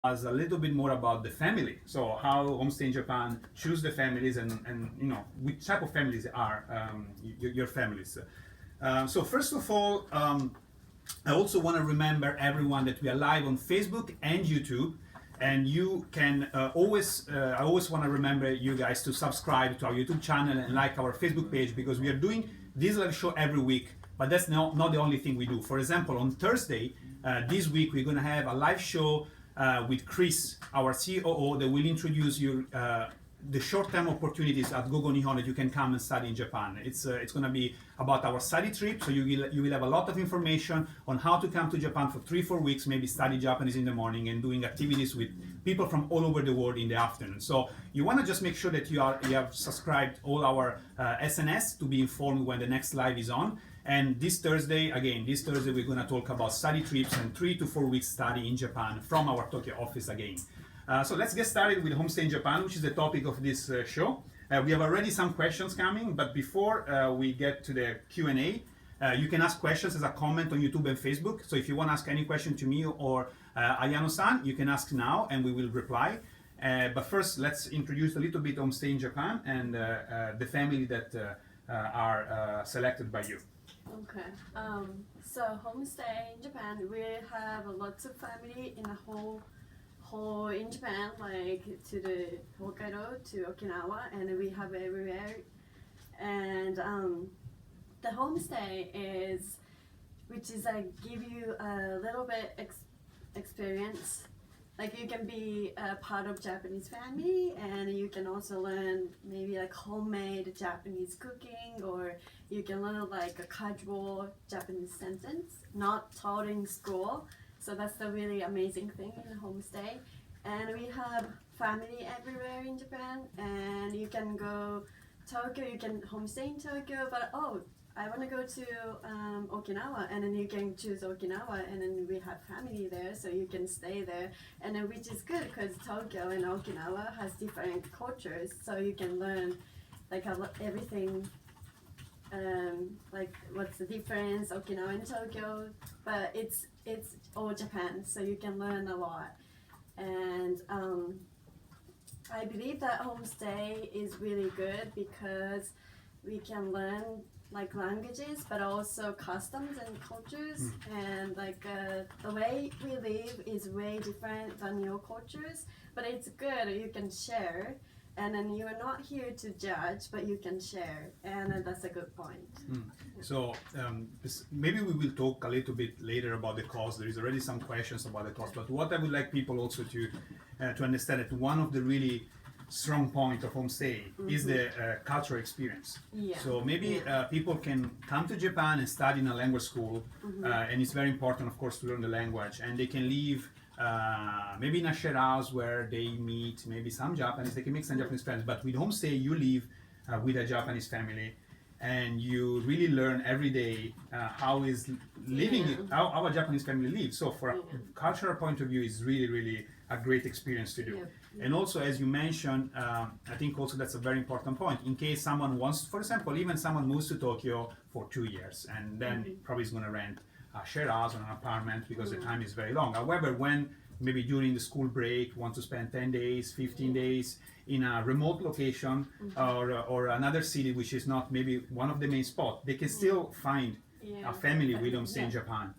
us a little bit more about the family. So how Homestay in Japan choose the families and which type of families are your families. So first of all, I also want to remember everyone that we are live on Facebook and YouTube. And you can I always want to remember you guys to subscribe to our YouTube channel and like our Facebook page, because we are doing this live show every week. But that's not the only thing we do. For example, on Thursday this week, we're going to have a live show with Chris, our COO, that will introduce you the short-term opportunities at Gogo Nihon that you can come and study in Japan. It's going to be about our study trip, so you will have a lot of information on how to come to Japan for 3-4 weeks, maybe study Japanese in the morning and doing activities with people from all over the world in the afternoon. So you want to just make sure that you have subscribed all our SNS to be informed when the next live is on. And this Thursday, we're going to talk about study trips and 3 to 4 weeks study in Japan from our Tokyo office again. So let's get started with Homestay in Japan, which is the topic of this show. We have already some questions coming, but before we get to the Q&A, you can ask questions as a comment on YouTube and Facebook. So if you want to ask any question to me or Ayano-san, you can ask now and we will reply. But first, let's introduce a little bit Homestay in Japan and the family that are selected by you. Okay. So Homestay in Japan, we have lots of family in the whole in Japan, like to the Hokkaido to Okinawa, and we have everywhere. And the homestay is, which is like give you a little bit experience. Like you can be a part of Japanese family, and you can also learn maybe like homemade Japanese cooking, or you can learn like a casual Japanese sentence, not taught in school. So that's the really amazing thing in the homestay. And we have family everywhere in Japan, and you can go Tokyo, you can homestay in Tokyo, but I want to go to Okinawa, and then you can choose Okinawa, and then we have family there, so you can stay there, and then which is good because Tokyo and Okinawa has different cultures, so you can learn like everything, like what's the difference Okinawa and Tokyo, but it's all Japan, so you can learn a lot. And I believe that homestay is really good because we can learn like languages, but also customs and cultures, and like the way we live is way different than your cultures, but it's good, you can share, and then you are not here to judge, but you can share, and that's a good point. So maybe we will talk a little bit later about the cost. There is already some questions about the cost, but what I would like people also to understand that one of the really strong point of homestay is the cultural experience. Yeah. So maybe people can come to Japan and study in a language school, and it's very important, of course, to learn the language, and they can live maybe in a shared house where they meet maybe some Japanese, they can make some Japanese friends, but with homestay you live with a Japanese family, and you really learn every day how is living, how a Japanese family lives. So for a cultural point of view, it's really, really a great experience to do. Yeah. And also, as you mentioned, I think also that's a very important point. In case someone wants, for example, even someone moves to Tokyo for 2 years, and then probably is going to rent a shared house or an apartment because the time is very long. However, when maybe during the school break want to spend 10 days, 15 days in a remote location or another city which is not maybe one of the main spots, they can still find a family with homestay in Japan.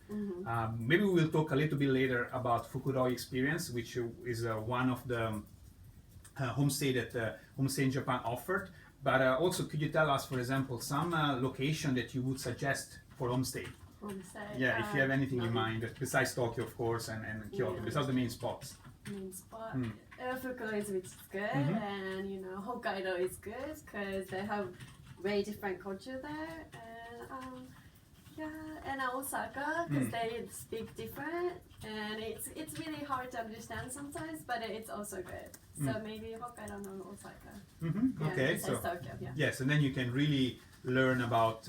Maybe we will talk a little bit later about Fukuroi experience, which is one of the homestay that Homestay in Japan offered. But also, could you tell us, for example, some location that you would suggest for homestay? Yeah, if you have anything in mind, besides Tokyo, of course, and Kyoto, besides the main spots. Main spot. Fukuoka is which is good, and Hokkaido is good because they have way different culture there, and Osaka because they speak different, and it's really hard to understand sometimes, but it's also good. So maybe Hokkaido and Osaka. Okay, so Tokyo, yes, and then you can really learn about.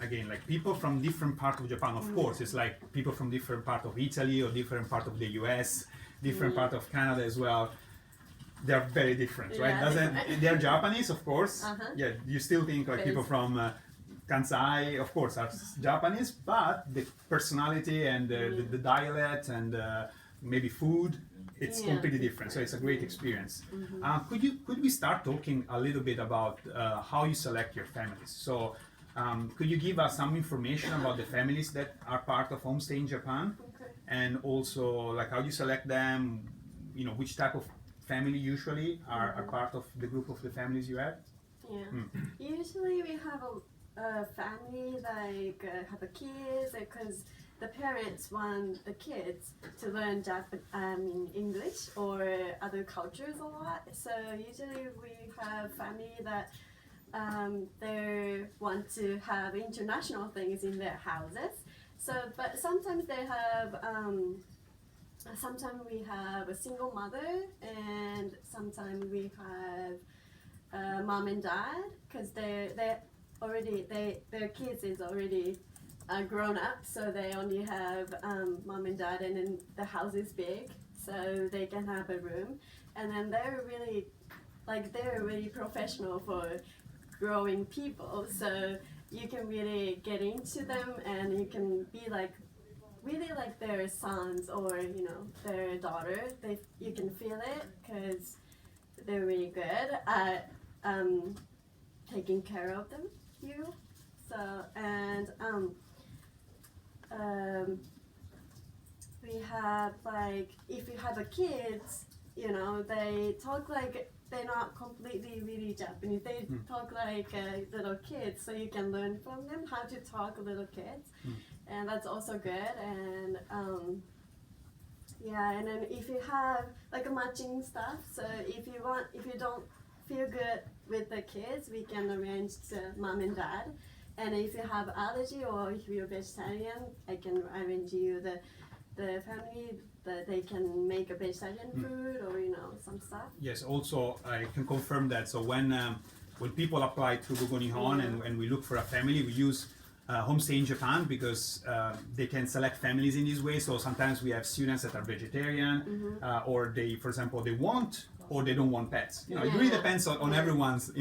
Again, like people from different parts of Japan, of course, it's like people from different part of Italy or different part of the US, different part of Canada as well. They're very different, right? They're Japanese, of course. Yeah, you still think like people from Kansai, of course, are Japanese, but the personality and the dialect and maybe food, it's Yeah, completely different. So it's a great experience. Mm-hmm. Could we start talking a little bit about how you select your families? So could you give us some information about the families that are part of Homestay in Japan, Okay. and also like how you select them? You know, which type of family usually are part of the group of the families you have? Yeah. Mm. Usually we have a family like have a kids because the parents want the kids to learn English or other cultures a lot. So usually we have family that they want to have international things in their houses. So, but sometimes they have. Sometimes we have a single mother, and sometimes we have mom and dad, because their kids is already grown up, so they only have mom and dad, and then the house is big, so they can have a room, and then they're really professional for growing people, so you can really get into them, and you can be like really like their sons or their daughter. You can feel it because they're really good at taking care of you. So and we have like if you have a kids, they talk like they're not completely really Japanese. They talk like little kids, so you can learn from them how to talk little kids, and that's also good. And yeah, and then if you have like a matching stuff, so if you don't feel good with the kids, we can arrange to mom and dad. And if you have allergy or if you're vegetarian, I can arrange you the family that they can make a vegetarian food or some stuff. Yes, also I can confirm that. So when people apply to Google Nihon and we look for a family, we use Homestay in Japan because they can select families in this way. So sometimes we have students that are vegetarian, or they, for example, they want or they don't want pets. It really depends on everyone's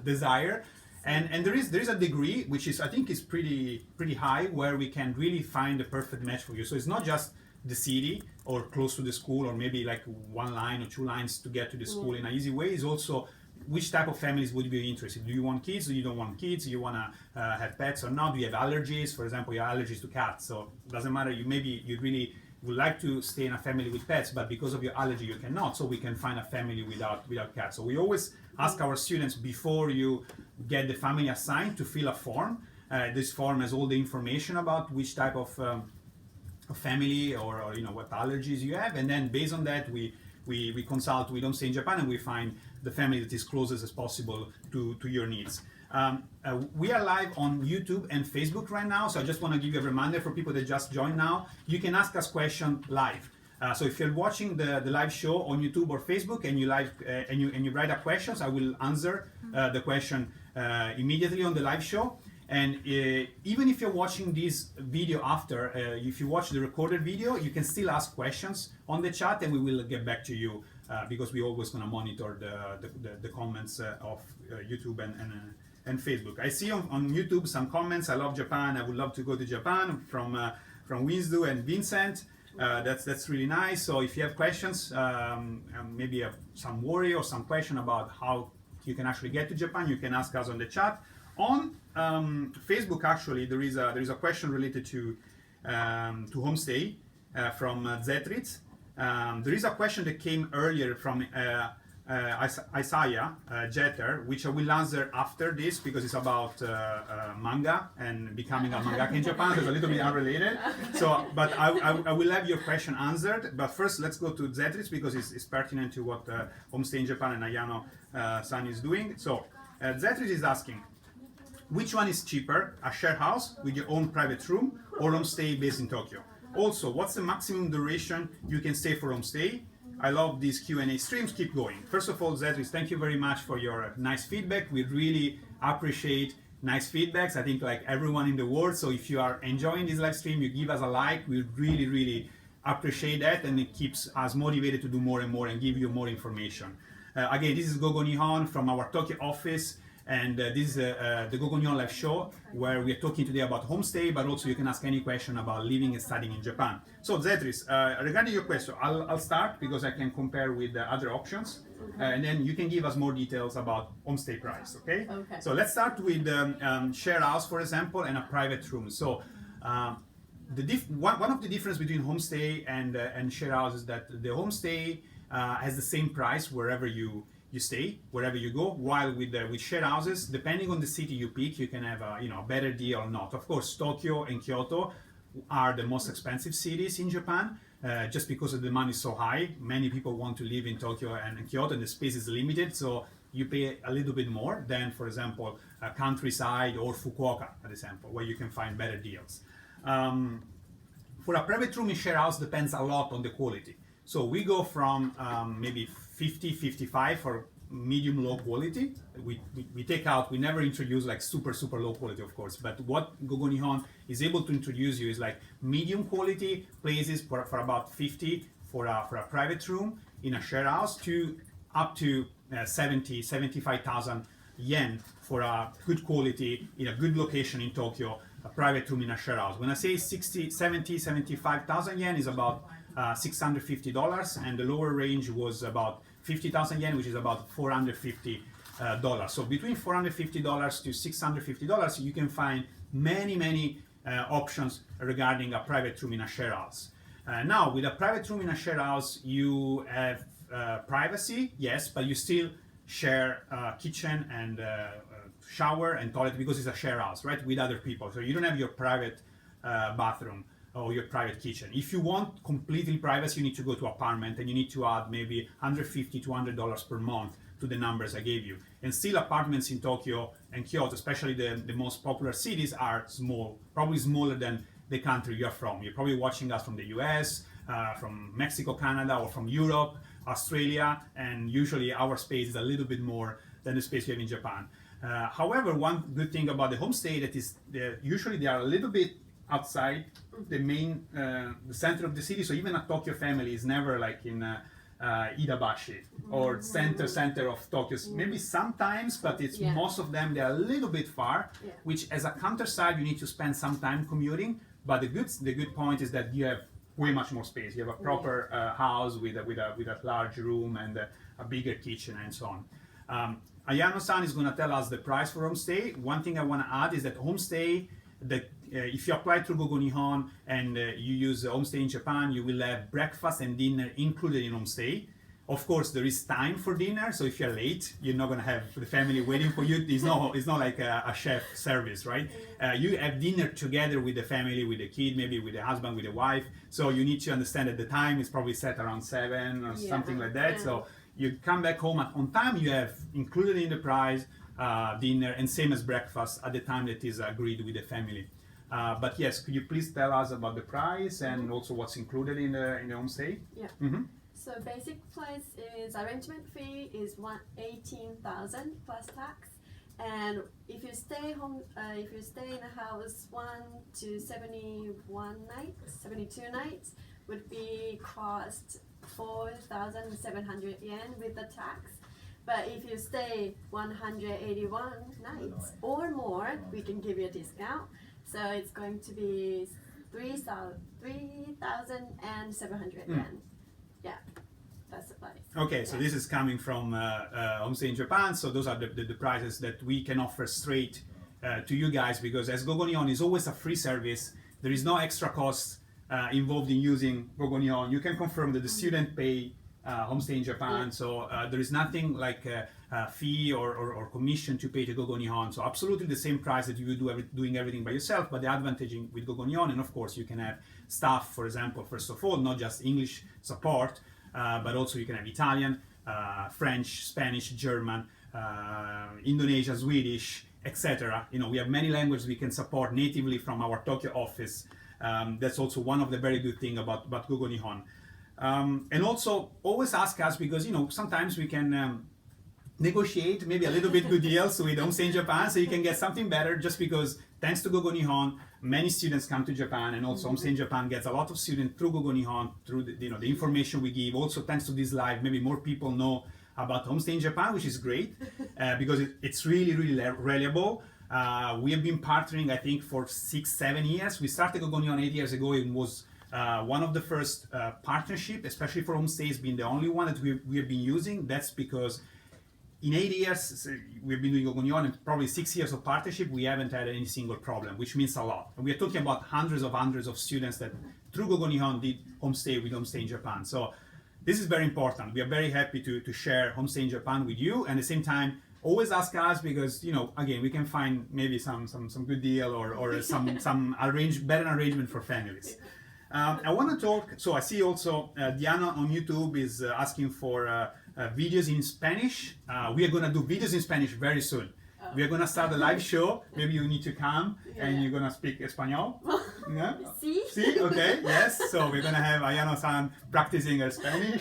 desire. And there is a degree which is I think is pretty high where we can really find the perfect match for you. So it's not just the city or close to the school or maybe like one line or two lines to get to the school in an easy way. Is also which type of families would you be interested? Do you want kids or you don't want kids? Do you want to have pets or not? Do you have allergies? For example, you have allergies to cats, so it doesn't matter. You really would like to stay in a family with pets, but because of your allergy you cannot. So we can find a family without cats. So we always ask our students before you get the family assigned to fill a form. This form has all the information about which type of family or what allergies you have, and then based on that we consult with Homestay in Japan and we find the family that is closest as possible to your needs. We are live on YouTube and Facebook right now, so I just want to give you a reminder for people that just joined now. You can ask us questions live. So if you're watching the live show on YouTube or Facebook and you write a questions, I will answer the question immediately on the live show. And even if you're watching this video after, if you watch the recorded video, you can still ask questions on the chat and we will get back to you because we're always going to monitor the comments of YouTube and Facebook. I see on YouTube some comments. I love Japan. I would love to go to Japan from Winsdu and Vincent. That's really nice. So if you have questions, maybe some worry or some question about how you can actually get to Japan, you can ask us on the chat. On Facebook, actually, there is a question related to Homestay from Zetritz. There is a question that came earlier from Isaiah Jeter, which I will answer after this because it's about manga and becoming a mangaka in Japan. It's a little bit unrelated. So, but I will have your question answered. But first, let's go to Zetritz because it's pertinent to what Homestay in Japan and Ayano-san is doing. So, Zetritz is asking, which one is cheaper, a share house with your own private room or homestay based in Tokyo? Also, what's the maximum duration you can stay for homestay? I love these Q&A streams, keep going. First of all, Zetris, thank you very much for your nice feedback. We really appreciate nice feedbacks, I think like everyone in the world. So if you are enjoying this live stream, you give us a like, we really, really appreciate that, and it keeps us motivated to do more and more and give you more information. Again, this is Gogo Nihon from our Tokyo office. And this is the Gogo Nihon Live show, where we are talking today about homestay, but also you can ask any question about living and studying in Japan. So Zetris, regarding your question, I'll start because I can compare with the other options, and then you can give us more details about homestay price, okay? Okay. So let's start with share house, for example, and a private room. So one of the difference between homestay and share house is that the homestay has the same price wherever you stay, wherever you go, while with share houses, depending on the city you pick, you can have a better deal or not. Of course, Tokyo and Kyoto are the most expensive cities in Japan, just because the demand is so high. Many people want to live in Tokyo and Kyoto, and the space is limited, so you pay a little bit more than, for example, countryside or Fukuoka, for example, where you can find better deals. For a private room in share house, depends a lot on the quality. So we go from maybe 50, 55 for medium low quality. We take out, we never introduce like super low quality, of course, but what Gogo Nihon is able to introduce you is like medium quality places for about 50 for a private room in a share house, to up to 75,000 yen for a good quality in a good location in Tokyo, a private room in a share house. When I say 75,000 yen is about $650, and the lower range was about 50,000 yen, which is about $450. So between $450 to $650, you can find many options regarding a private room in a share house. Now, with a private room in a share house, you have privacy, yes, but you still share kitchen and shower and toilet because it's a share house, right, with other people. So you don't have your private bathroom or your private kitchen. If you want completely privacy, you need to go to apartment, and you need to add maybe $150 to $200 per month to the numbers I gave you. And still, apartments in Tokyo and Kyoto, especially the most popular cities, are small, probably smaller than the country you're from. You're probably watching us from the US, from Mexico, Canada, or from Europe, Australia, and usually our space is a little bit more than the space you have in Japan. However, one good thing about the homestay that is usually they are a little bit outside the main, the center of the city. So even a Tokyo family is never like in Iidabashi or center of Tokyo. Maybe sometimes, but it's most of them, they're a little bit far, which as a countryside, you need to spend some time commuting. But the good point is that you have way much more space. You have a proper house with a large room and a bigger kitchen and so on. Ayano-san is going to tell us the price for homestay. One thing I want to add is that homestay, if you apply through Gogo Nihon and you use homestay in Japan, you will have breakfast and dinner included in homestay. Of course, there is time for dinner, so if you're late, you're not going to have the family waiting for you. It's not like a chef service, right? You have dinner together with the family, with the kid, maybe with the husband, with the wife. So you need to understand that the time is probably set around 7 or something like that. So you come back home on time. You have included in the price dinner, and same as breakfast at the time that is agreed with the family. But yes, could you please tell us about the price and also what's included in the homestay? Yeah. So basic price is arrangement fee is 18,000 plus tax, and if you stay home, if you stay in a house 1 to 72 nights, would be cost 4,700 yen with the tax. But if you stay 181 nights or more, we can give you a discount. So it's going to be 3,700 yen. Yeah, that's the price. Okay, so this is coming from Homestay in Japan. So those are the prices that we can offer straight to you guys, because as Gogo Nihon is always a free service, there is no extra cost involved in using Gogo Nihon. You can confirm that the student pay Homestay in Japan, so there is nothing like a fee or commission to pay to Gogo Nihon. So absolutely the same price that you would do doing everything by yourself, but the advantage with Gogo Nihon, and of course you can have staff, for example, first of all, not just English support, but also you can have Italian, French, Spanish, German, Indonesian, Swedish, etc. We have many languages we can support natively from our Tokyo office. That's also one of the very good things about Gogo Nihon. And also always ask us, because sometimes we can negotiate maybe a little bit good deals with Homestay in Japan, so you can get something better, just because thanks to Gogo Nihon, many students come to Japan, and also Homestay in Japan gets a lot of students through Gogo Nihon, through the information we give. Also thanks to this live, maybe more people know about homestay in Japan, which is great because it's really, really reliable. We have been partnering, I think, for 6-7 years. We started Gogonion 8 years ago. It was one of the first partnership, especially for homestays, being the only one that we have been using. That's because in 8 years we've been doing Gogonion, and probably 6 years of partnership, we haven't had any single problem, which means a lot. And we are talking about hundreds of students that through Gogonion did homestay with Homestay in Japan. So this is very important. We are very happy to share Homestay in Japan with you, and at the same time, always ask us because, you know, again, we can find maybe some good deal or some better arrangement for families. I want to talk. So I see also Diana on YouTube is asking for videos in Spanish. We are going to do videos in Spanish very soon. We are going to start a live show. Maybe you need to come and you're going to speak Espanol. Yeah? Sí. Sí? Okay, yes. So we're going to have Ayano-san practicing her Spanish.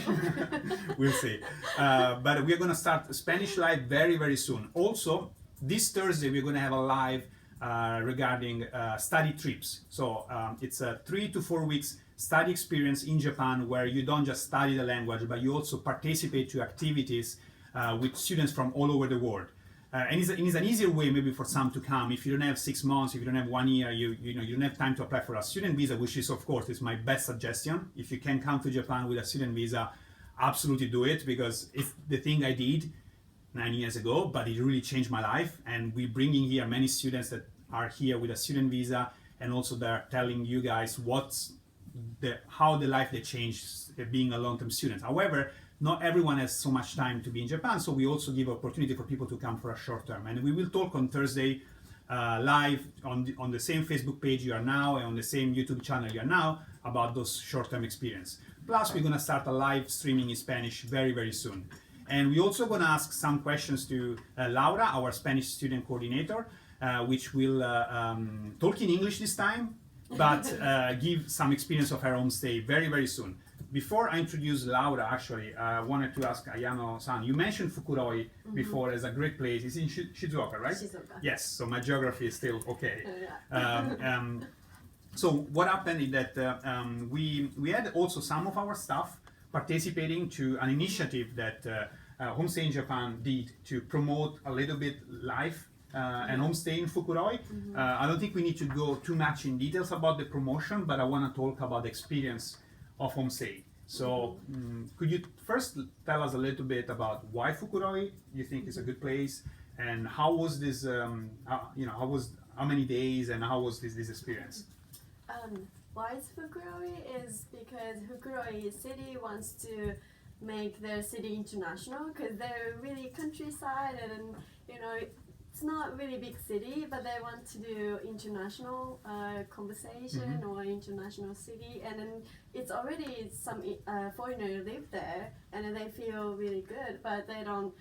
We'll see. But we're going to start Spanish live very, very soon. Also, this Thursday, we're going to have a live regarding study trips. So it's a 3 to 4 weeks study experience in Japan where you don't just study the language, but you also participate to activities with students from all over the world. And it's an easier way maybe for some to come. If you don't have 6 months, if you don't have 1 year, you don't have time to apply for a student visa, which is of course is my best suggestion. If you can come to Japan with a student visa, absolutely do it, because it's the thing I did 9 years ago, but it really changed my life. And we're bringing here many students that are here with a student visa, and also they're telling you guys how the life they changed being a long-term student. However, not everyone has so much time to be in Japan, so we also give opportunity for people to come for a short term. And we will talk on Thursday live on the same Facebook page you are now and on the same YouTube channel you are now about those short-term experience. Plus, we're going to start a live streaming in Spanish very, very soon. And we're also going to ask some questions to Laura, our Spanish student coordinator, which will talk in English this time, but give some experience of her homestay very, very soon. Before I introduce Laura, actually, I wanted to ask Ayano-san, you mentioned Fukuroi before as a great place. It's in Shizuoka, right? Shizuoka. Yes, so my geography is still okay. So what happened is that we had also some of our staff participating to an initiative that Homestay in Japan did to promote a little bit life and homestay in Fukuroi. I don't think we need to go too much in details about the promotion, but I want to talk about the experience of homestay. So could you first tell us a little bit about why Fukuroi you think is a good place, and how was this, how many days and how was this experience? Why it's Fukuroi is because Fukuroi city wants to make their city international, because they're really countryside, and it's not really big city, but they want to do international conversation or international city, and then it's already some foreigner live there, and then they feel really good, but they don't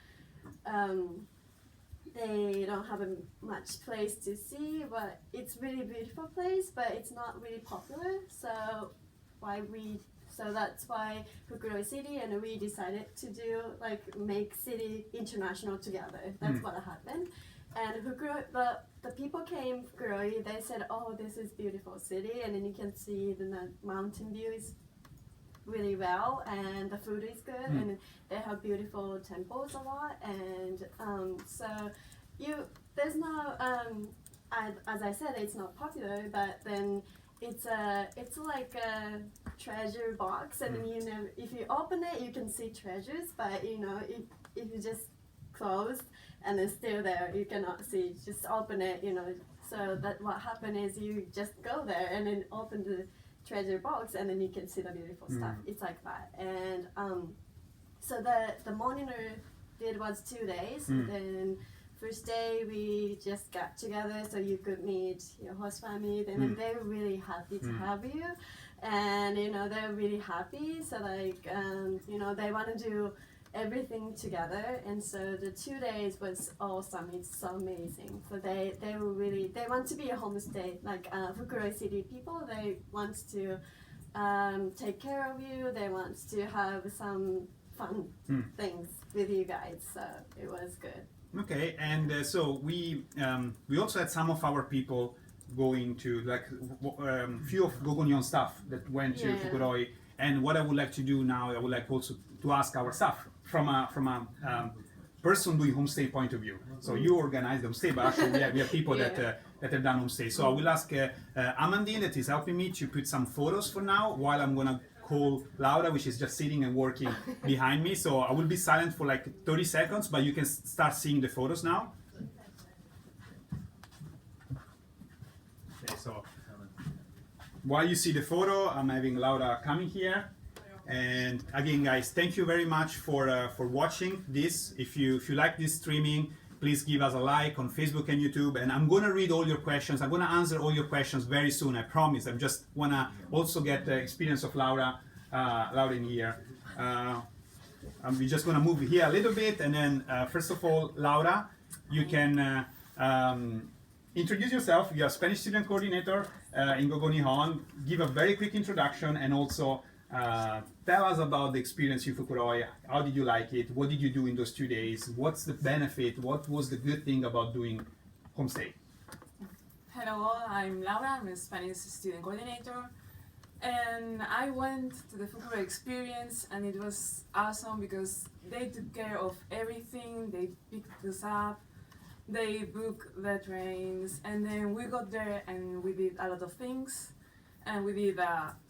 have much place to see. But it's really beautiful place, but it's not really popular. So that's why Fukuroi City, and we decided to do make city international together. That's what happened. And Fukuroi, the people came Fukuroi, they said, oh, this is beautiful city, and then you can see the mountain view is really well, and the food is good, and they have beautiful temples a lot, and there's no, as I said, it's not popular, but then it's like a treasure box, and then if you open it, you can see treasures, but if you just closed and it's still there, you cannot see. Just open it, so that what happened is you just go there and then open the treasure box, and then you can see the beautiful stuff. It's like that. And so the monitor did was 2 days. And then first day we just got together so you could meet your host family, and then they were really happy to have you, and they're really happy. So they want to do everything together, and so the 2 days was awesome. It's so amazing. So they want to be a homestay, like Fukuroi City people. They want to take care of you. They want to have some fun things with you guys. So it was good. Okay, and so we also had some of our people going to few of Gogonion staff that went to Fukuroi. And what I would like to do now, I would like also to ask our staff from a person doing homestay point of view. So you organize the homestay, but actually we have people that have done homestay. So I will ask Amandine, that is helping me, to put some photos for now, while I'm gonna call Laura, which is just sitting and working behind me. So I will be silent for like 30 seconds, but you can start seeing the photos now. Okay, so while you see the photo, I'm having Laura coming here. And again, guys, thank you very much for watching this. If you like this streaming, please give us a like on Facebook and YouTube. And I'm gonna read all your questions. I'm gonna answer all your questions very soon, I promise. I just wanna also get the experience of Laura in here. We're just gonna move here a little bit, and then first of all, Laura, you can introduce yourself. You're a Spanish student coordinator in Gogo Nihon. Give a very quick introduction, and also tell us about the experience in Fukuroi. How did you like it? What did you do in those 2 days? What's the benefit? What was the good thing about doing homestay? Hello, I'm Laura. I'm a Spanish student coordinator. And I went to the Fukuroi experience, and it was awesome because they took care of everything. They picked us up, they booked the trains, and then we got there and we did a lot of things. And we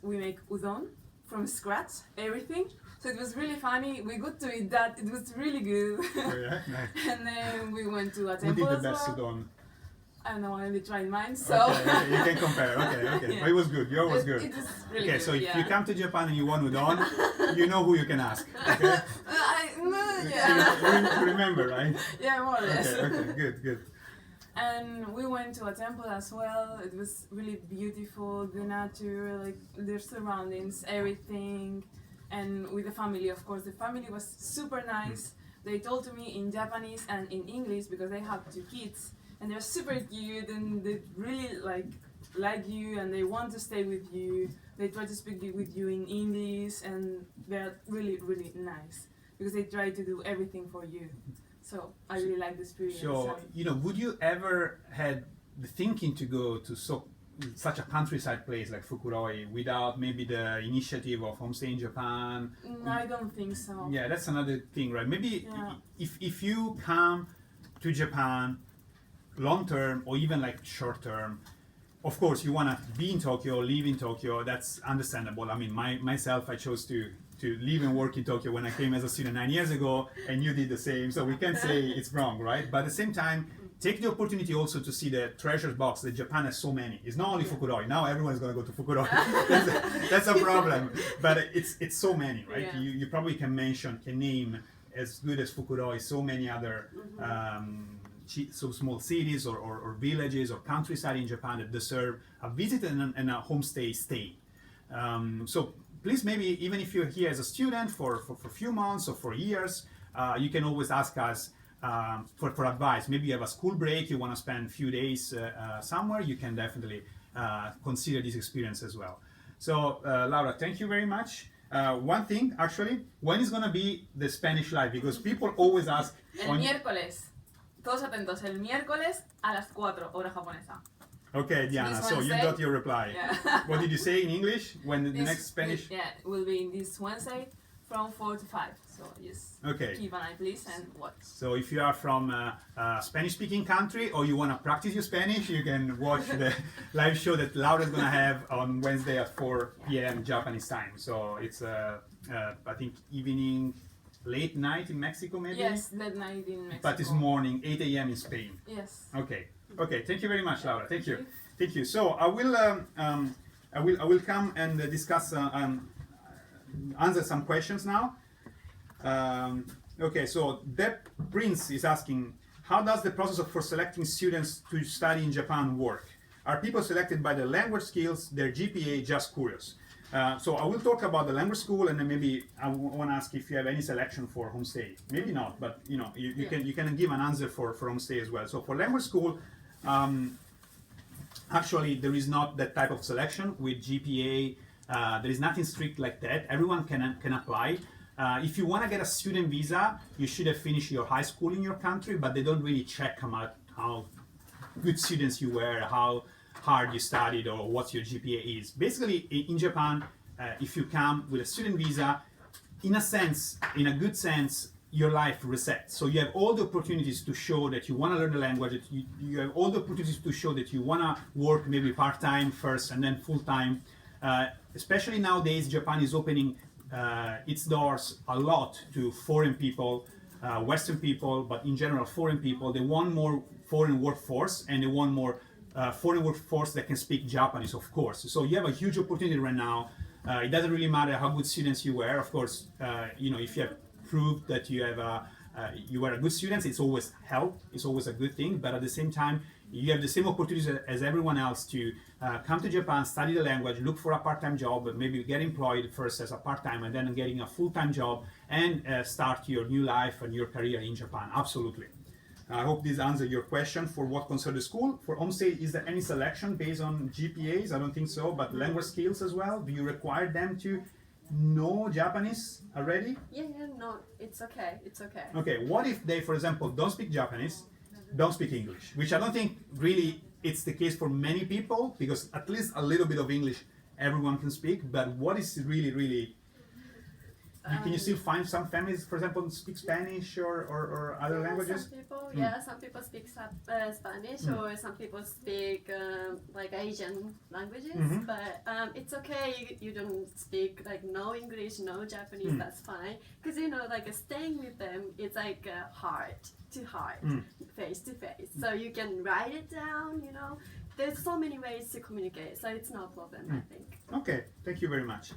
make udon from scratch, everything. So it was really funny. We got to eat that. It was really good. Oh, yeah? Nice. And then we went to a Who temple did the as best well. udon? I don't know, I only tried mine, so. Okay, you can compare. Okay. Yeah. But it was good. Yours was good. It was really Okay, good, so if yeah. you come to Japan and you want udon, you know who you can ask. Okay? Yeah. You remember, right? Yeah, more or less. Okay, good. And we went to a temple as well. It was really beautiful, the nature, like their surroundings, everything. And with the family, of course. The family was super nice. They told to me in Japanese and in English because they have 2 kids. And they're super cute, and they really like you, and they want to stay with you. They try to speak with you in English, and they're really, really nice because they try to do everything for you. So I really like the experience. So, would you ever had the thinking to go to such a countryside place like Fukuroi without maybe the initiative of Homestay in Japan? No, I don't think so. Yeah, that's another thing, right? Maybe Yeah. if you come to Japan long term or even like short term, of course you want to be in Tokyo, live in Tokyo. That's understandable. I mean, myself, I chose to live and work in Tokyo when I came as a student 9 years ago, and you did the same. So we can't say it's wrong, right? But at the same time, take the opportunity also to see the treasure box that Japan has so many. It's not only Fukuroi. Now everyone's going to go to Fukuroi. that's a problem. But it's so many, right? Yeah. You probably can name as good as Fukuroi so many other so small cities or villages or countryside in Japan that deserve a visit and a homestay stay. So please, maybe even if you're here as a student for a few months or for years, you can always ask us for advice. Maybe you have a school break, you want to spend a few days somewhere, you can definitely consider this experience as well. So Laura, thank you very much. One thing, actually, when is going to be the Spanish Live? Because people always ask... El miércoles. Todos atentos. El miércoles a las 4, hora japonesa. Okay, Diana, This so you Wednesday? got your reply. Yeah. What did you say in English when the next Spanish? Yeah, it will be this Wednesday from 4 to 5. So just Okay. keep an eye, please, and watch. So if you are from a Spanish-speaking country or you want to practice your Spanish, you can watch the live show that Laura's going to have on Wednesday at 4 p.m. Japanese time. So it's, I think, evening, late night in Mexico, maybe? Yes, that night in Mexico. But it's morning, 8 a.m. in Spain. Yes. Okay. Okay. Thank you very much, Laura. Thank you. Thank you. So I will come and discuss, answer some questions now. Okay. So Deb Prince is asking, how does the process for selecting students to study in Japan work? Are people selected by their language skills, their GPA? Just curious. So I will talk about the language school, and then maybe I want to ask if you have any selection for homestay. Maybe not, but you can give an answer for homestay as well. So for language school, actually there is not that type of selection with GPA. There is nothing strict like that. Everyone can apply. If you want to get a student visa, you should have finished your high school in your country, but they don't really check how good students you were, how hard you studied, or what your GPA is. Basically, in Japan, if you come with a student visa, in a sense, in a good sense, your life resets. So you have all the opportunities to show that you want to learn the language, that you have all the opportunities to show that you want to work maybe part-time first and then full-time. Especially nowadays, Japan is opening its doors a lot to foreign people, Western people, but in general foreign people. They want more foreign workforce, and they want more foreign workforce that can speak Japanese, of course. So you have a huge opportunity right now. It doesn't really matter how good students you were. Of course, if you have proved that you have you were a good student, it's always help. It's always a good thing. But at the same time, you have the same opportunities as everyone else to come to Japan, study the language, look for a part-time job, maybe get employed first as a part-time, and then getting a full-time job, and start your new life and your career in Japan. Absolutely. I hope this answers your question for what concerns the school. For homestay, is there any selection based on GPAs? I don't think so, but language skills as well. Do you require them to know Japanese already? Yeah, no, it's okay. It's okay. Okay, what if they, for example, don't speak Japanese, don't speak English? Which I don't think really it's the case for many people, because at least a little bit of English everyone can speak. But what is really can you still find some families, for example, speak Spanish or other languages? Some people, some people speak Spanish, or some people speak like Asian languages. But it's okay. You don't speak like no English, no Japanese. That's fine, because like staying with them, it's like heart to heart, face to face. So you can write it down. There's so many ways to communicate, so it's no problem. I think. Okay, thank you very much.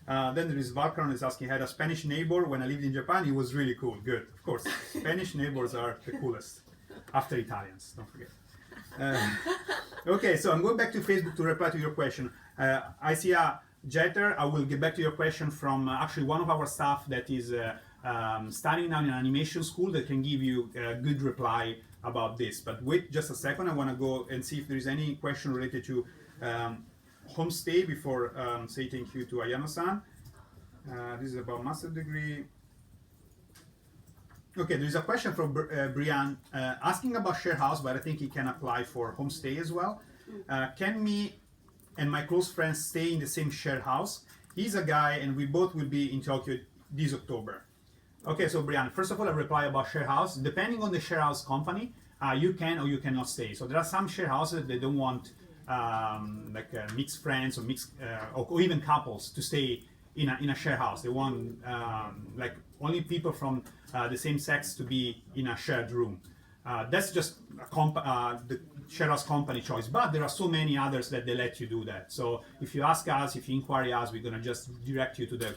Then there is Valkaran is asking, I had a Spanish neighbor when I lived in Japan. He was really cool. Good, of course. Spanish neighbors are the coolest. After Italians, don't forget. Okay, so I'm going back to Facebook to reply to your question. I see a Jeter. I will get back to your question from actually one of our staff that is studying now in an animation school that can give you a good reply about this. But wait just a second. I want to go and see if there is any question related to homestay before say thank you to Ayano-san. This is about master degree. Okay, there is a question from Brian asking about share house, but I think it can apply for homestay as well. Can me and my close friends stay in the same shared house? He's a guy and we both will be in Tokyo this October. Okay, so Brian, first of all, I reply about share house. Depending on the share house company, you can or you cannot stay. So there are some share houses that don't want mixed friends or mixed or even couples to stay in a share house. They want like only people from the same sex to be in a shared room. That's just the share house company choice, but there are so many others that they let you do that. So if you ask us, if you inquire us, we're gonna just direct you to the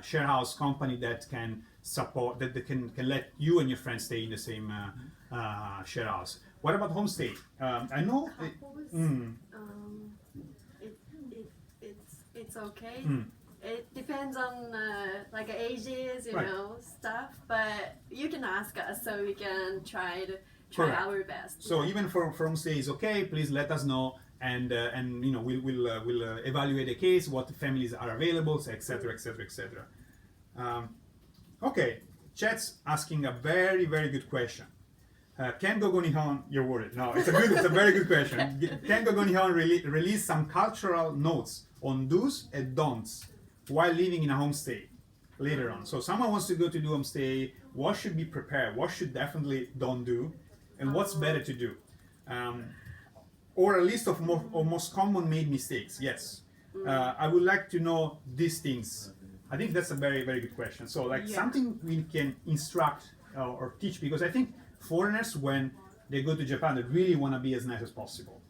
share house company that can support, that they can let you and your friends stay in the same share house. What about homestay? I know. It's okay. It depends on like ages, stuff. But you can ask us so we can try our best. So even for homestay is okay. Please let us know, and we'll evaluate the case, what families are available, etc. Okay, chat's asking a very good question. Can Gogo Nihon, you're worried. No, it's a very good question. Can Gogo Nihon release some cultural notes on do's and don'ts while living in a homestay later on? So someone wants to go to do homestay, what should be prepared? What should definitely don't do? And what's better to do? Or a list of most common made mistakes. Yes. I would like to know these things. I think that's a very good question. So something we can instruct or teach, because I think foreigners, when they go to Japan, they really want to be as nice as possible.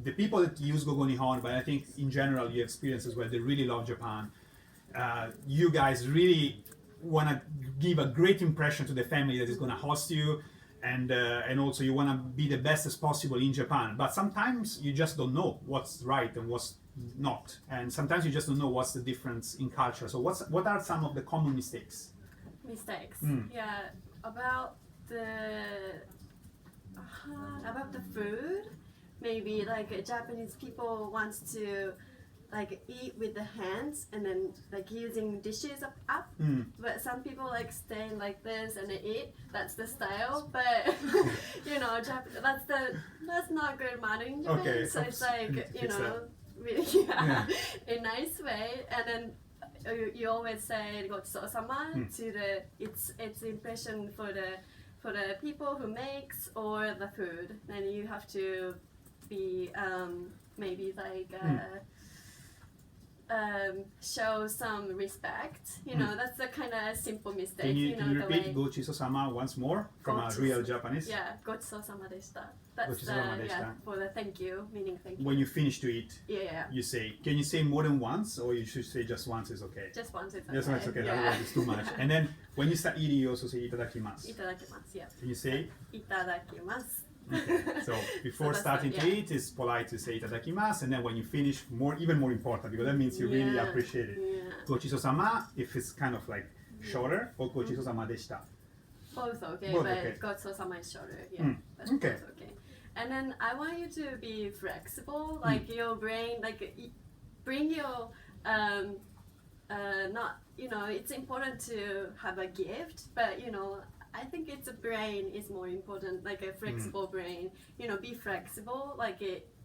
The people that use Gogo Nihon, but I think in general you experiences where they really love Japan. You guys really want to give a great impression to the family that is going to host you, and also you want to be the best as possible in Japan. But sometimes you just don't know what's right and what's not, and sometimes you just don't know what's the difference in culture. So what are some of the common mistakes? Yeah, about the food. Maybe like Japanese people wants to like eat with the hands and then like using dishes up. But some people like staying like this and they eat. That's the style. But that's not good manner in Japan. Okay. So it's like a nice way. And then you always say "Gochisousama" to the it's impression for the people who makes or the food. Then you have to be maybe like. Show some respect. You know, that's a kind of simple mistake. Can you the repeat way. Gochisousama once more from a real Japanese? Yeah, gochisousama deshita. That's Gochisousama the deshita. for the thank you, meaning thank you. When you finish to eat, Yeah. you say, can you say more than once, or you should say just once is okay? Just once it's okay. Just once, okay. Yeah. Otherwise it's too much. And then when you start eating, you also say itadakimasu. Itadakimasu, yeah. Can you say? Itadakimasu. Okay. So before that's starting what- to yeah. eat, it's polite to say itadakimasu, and then when you finish, even more important, because that means you really Yeah. appreciate it. Yeah. Gochisousama, if it's kind of like shorter, or gochisousama deshita. Both okay, Both but okay. gochisousama is shorter. Yeah, Mm, that's okay. both okay. And then I want you to be flexible, like your brain, like bring your not it's important to have a gift, but I think it's a brain is more important, like a flexible brain. Be flexible, like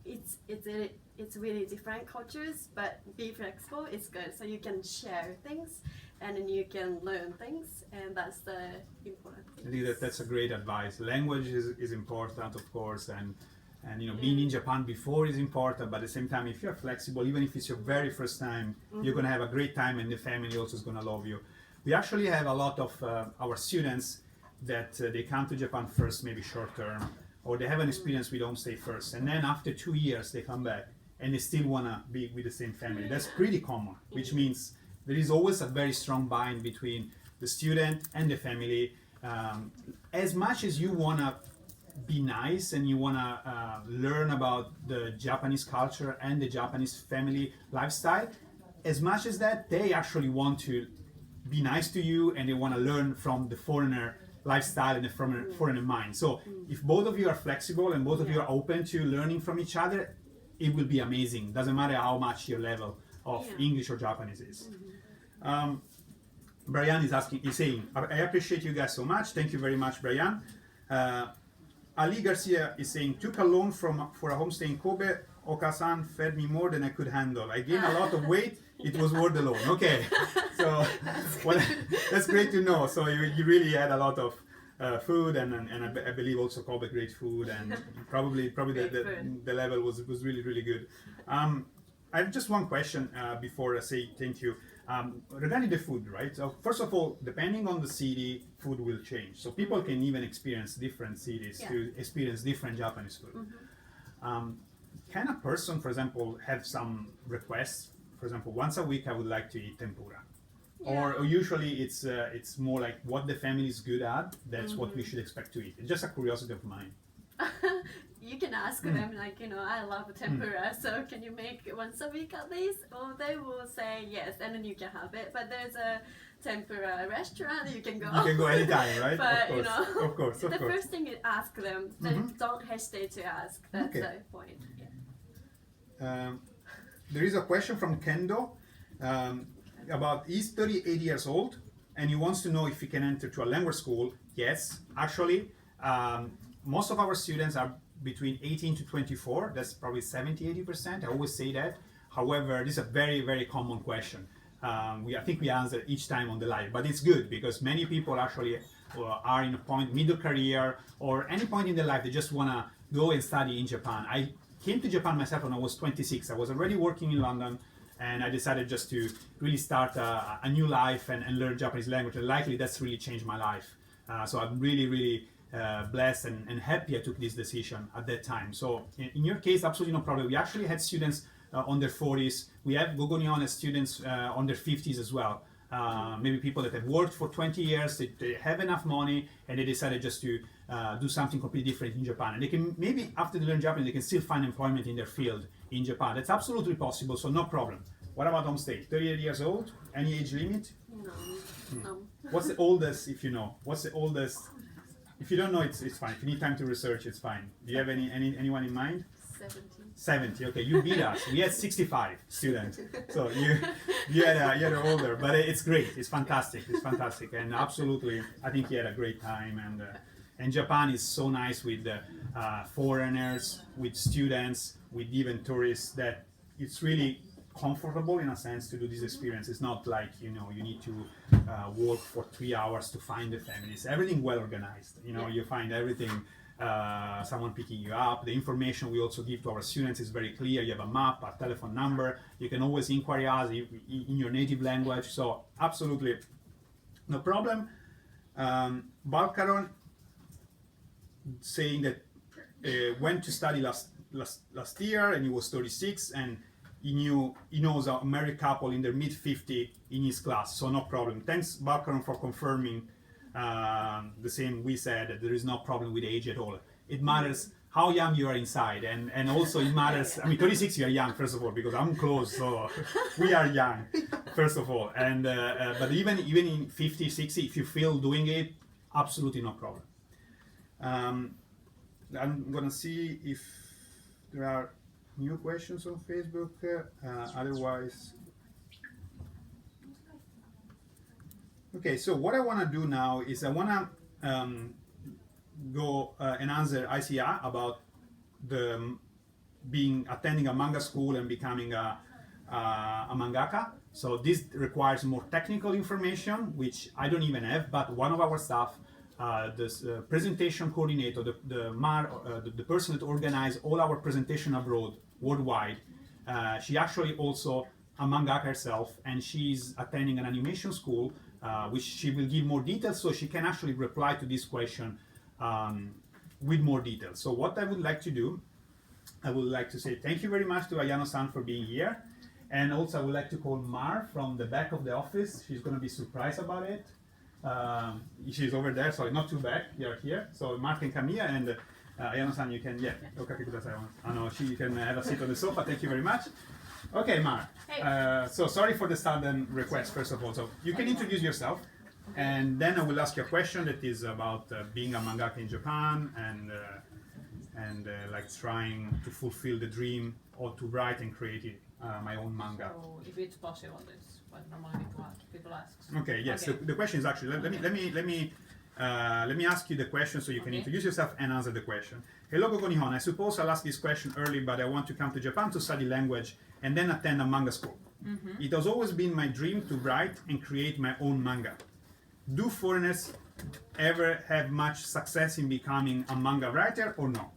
it's really different cultures, but be flexible. It's good, so you can share things, and then you can learn things, and that's the important thing. I think that's a great advice. Language is important, of course, and being in Japan before is important, but at the same time, if you're flexible, even if it's your very first time, you're gonna have a great time, and the family also is gonna love you. We actually have a lot of our students that they come to Japan first, maybe short term, or they have an experience with homestay first, and then after 2 years they come back and they still wanna be with the same family. That's pretty common, which means there is always a very strong bind between the student and the family. As much as you wanna be nice and you wanna learn about the Japanese culture and the Japanese family lifestyle, as much as that, they actually want to be nice to you and they wanna learn from the foreigner lifestyle and the foreigner mind. So if both of you are flexible and both of you are open to learning from each other, it will be amazing. Doesn't matter how much your level of English or Japanese is. Brian is saying, I appreciate you guys so much. Thank you very much, Brian. Ali Garcia is saying, took a loan for a homestay in Kobe. Okasan fed me more than I could handle. I gained a lot of weight. It was worth the loan. Okay, so well, that's great to know. So you really had a lot of food, and I believe also Kobe great food, and probably the level was really good. I have just one question before I say thank you. Regarding the food, right? So first of all, depending on the city, food will change. So people can even experience different cities to experience different Japanese food. Can a person, for example, have some requests? For example, once a week I would like to eat tempura. Or usually it's more like what the family is good at, that's what we should expect to eat. It's just a curiosity of mine. You can ask them, like, I love tempura, so can you make it once a week at least? Or they will say yes, and then you can have it. But there's a tempura restaurant, you can go. You can go anytime, right? But, of course. The first thing is ask them. Don't hesitate to ask. That's the point. Yeah. There is a question from Kendo about he's 38 years old and he wants to know if he can enter to a language school. Yes, actually, most of our students are between 18 to 24. That's probably 70-80%. I always say that. However, this is a very, very common question. I think we answer each time on the live, but it's good because many people actually are in a point, middle career, or any point in their life, they just want to go and study in Japan. I came to Japan myself when I was 26. I was already working in London, and I decided just to really start a new life and learn Japanese language. And likely that's really changed my life. So I'm really blessed and happy I took this decision at that time. So in your case, absolutely no problem. We actually had students on their 40s. We have Gogonion as students on their 50s as well. Maybe people that have worked for 20 years, they have enough money, and they decided just to do something completely different in Japan. And they can, maybe after they learn Japanese, they can still find employment in their field in Japan. That's absolutely possible, so no problem. What about homestay? 38 years old? Any age limit? No. What's the oldest, if you know? What's the oldest? If you don't know, it's fine. If you need time to research, it's fine. Do you have anyone in mind? 70. Okay, you beat us. We had 65 students, so you had older, but it's great. It's fantastic. And absolutely, I think you had a great time. And Japan is so nice with foreigners, with students, with even tourists that it's really comfortable in a sense to do this experience. It's not like you need to walk for 3 hours to find the families. Everything well organized. You find everything. Someone picking you up. The information we also give to our students is very clear. You have a map, a telephone number. You can always inquire us in your native language. So absolutely no problem. Balkaron saying that went to study last year and he was 36 and he knows a married couple in their mid 50 in his class. So no problem. Thanks Balkaron for confirming. The same we said that there is no problem with age at all. It matters how young you are inside, and also it matters. I mean, 36 you are young first of all because I'm close, so we are young first of all. And but even in 50, 60, if you feel doing it, absolutely no problem. I'm gonna see if there are new questions on Facebook. Otherwise. Okay, so what I want to do now is I want to go and answer ICA about the attending a manga school and becoming a mangaka. So this requires more technical information, which I don't even have. But one of our staff, this presentation coordinator, the person that organized all our presentation abroad worldwide, she actually also a mangaka herself, and she's attending an animation school. Which she will give more details, so she can actually reply to this question with more details. So what I would like to do, I would like to say thank you very much to Ayano-san for being here, and also I would like to call Mar from the back of the office. She's going to be surprised about it. She's over there, so not too bad. You're here, so Mar can come here, and Ayano-san, you can you can have a seat on the sofa. Thank you very much. Okay, Mar. Hey. So sorry for the sudden request, first of all. So you can introduce yourself, and then I will ask you a question that is about being a mangaka in Japan and like trying to fulfill the dream or to write and create my own manga. So if it's possible, that's what normally people ask. Okay. Yes. Okay. The question is actually let me ask you the question so you can introduce yourself and answer the question. Hello, Gogo Nihon. I suppose I'll ask this question early, but I want to come to Japan to study language and then attend a manga school. Mm-hmm. It has always been my dream to write and create my own manga. Do foreigners ever have much success in becoming a manga writer or no?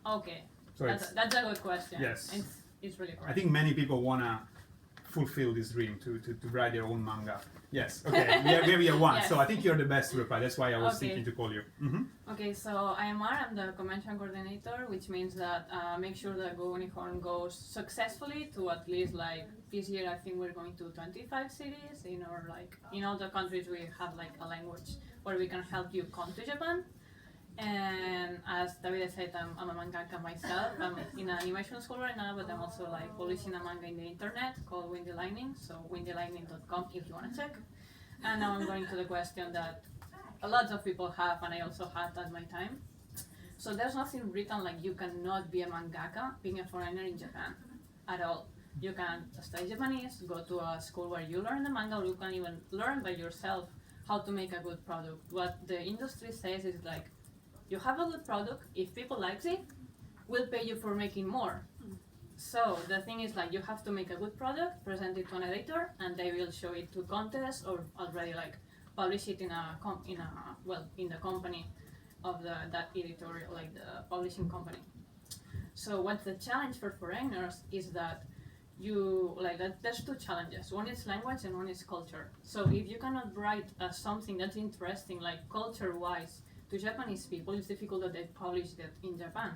Okay, So that's a good question. Yes. It's really correct. I think many people want to fulfill this dream to write their own manga. Yes, okay, we have one, Yes. so I think you're the best to reply. That's why I was Okay. thinking to call you. Mm-hmm. Okay, so I am Mar, I'm the convention coordinator, which means that make sure that Go Unicorn goes successfully to at least like this year. I think we're going to 25 cities in all the countries we have like a language where we can help you come to Japan. And as David said, I'm a mangaka myself. I'm in an animation school right now, but I'm also like publishing a manga in the internet called Windy Lightning, so windylightning.com if you want to check. And now I'm going to the question that a lot of people have, and I also had at my time. So there's nothing written like you cannot be a mangaka being a foreigner in Japan at all. You can study Japanese, go to a school where you learn the manga, or you can even learn by yourself how to make a good product. What the industry says is like, you have a good product, if people like it, we'll pay you for making more. So the thing is like you have to make a good product, present it to an editor, and they will show it to contests or already like publish it in the company of that editor, like the publishing company. So what's the challenge for foreigners is that there's two challenges. One is language and one is culture. So if you cannot write something that's interesting, like culture-wise, to Japanese people, it's difficult that they publish that in Japan.